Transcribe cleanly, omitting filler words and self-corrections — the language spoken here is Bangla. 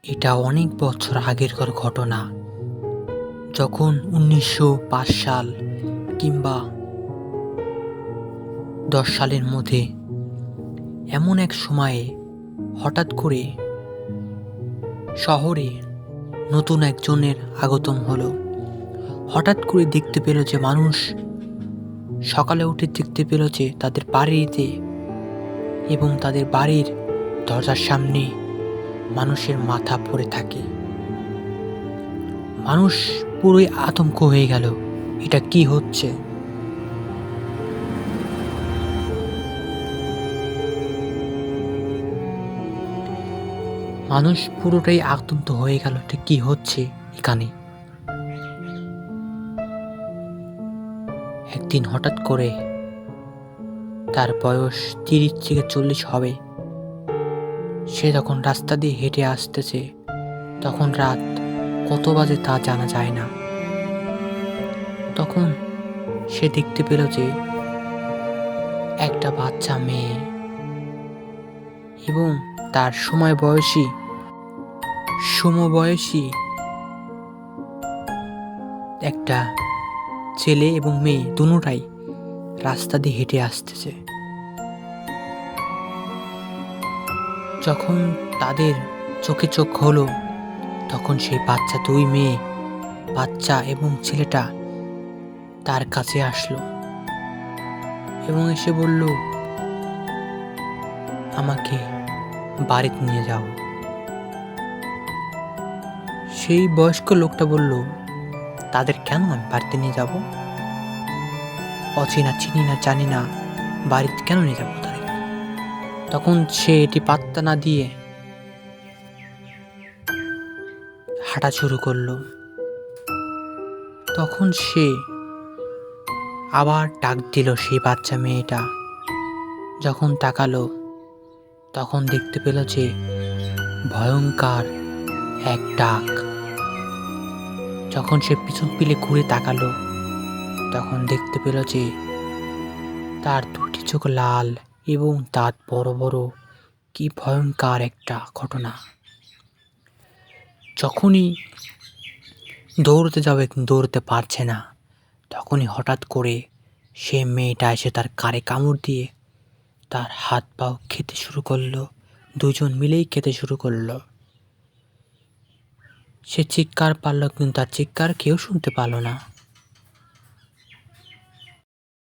এটা অনেক বছর আগেরকার ঘটনা। যখন ১৯০৫ সাল কিংবা ১০ সালের মধ্যে এমন এক সময়ে হঠাৎ করে শহরে নতুন একজনের আগমন হলো। হঠাৎ করে দেখতে পেল যে মানুষ সকালে উঠে দেখতে পেল যে তাদের বাড়িতে এবং তাদের বাড়ির দরজার সামনে মানুষের মাথা পড়ে থাকে। মানুষ পুরোই আতঙ্ক হয়ে গেল, এটা কি হচ্ছে? মানুষ পুরোটাই আতঙ্ক হয়ে গেল, এটা কি হচ্ছে এখানে। একদিন হঠাৎ করে তার বয়স ৩০ থেকে ৪০ হবে, সে যখন রাস্তা দিয়ে হেঁটে আসতেছে, তখন রাত কত বাজে তা জানা যায় না। তখন সে দেখতে পেল যে একটা বাচ্চা মেয়ে এবং তার সমবয়সী একটা ছেলে এবং মেয়ে দুটোই রাস্তা দিয়ে হেঁটে আসতেছে। যখন তাদের চোখে চোখ হলো, তখন সেই বাচ্চা এবং ছেলেটা তার কাছে আসলো এবং এসে বলল, আমাকে বাড়িতে নিয়ে যাও। সেই বয়স্ক লোকটা বলল, তাদের কেন আমি বাড়িতে নিয়ে যাব? অচেনা, চিনি না, জানি না, বাড়িতে কেন নিয়ে যাবো তাদের? তখন সে এটি পাত্তা না দিয়ে হাঁটা শুরু করলো। তখন সে আবার ডাক দিল সেই বাচ্চা মেয়েটা। যখন তাকালো, তখন দেখতে পেল যে ভয়ঙ্কর এক ডাক। যখন সে পিছন পিলে ঘুরে তাকালো, তখন দেখতে পেল যে তার দুটি চোখ লাল এবং দাঁত বড় বড়। কি ভয়ঙ্কর একটা ঘটনা! যখনই দৌড়তে যাবে কিন্তু দৌড়তে পারছে না, তখনই হঠাৎ করে সে মেয়েটা এসে তার কানে কামড় দিয়ে তার হাত পাও খেতে শুরু করলো। দুজন মিলেই খেতে শুরু করলো। সে চিৎকার পারল, কিন্তু তার চিৎকার কেউ শুনতে পারল না।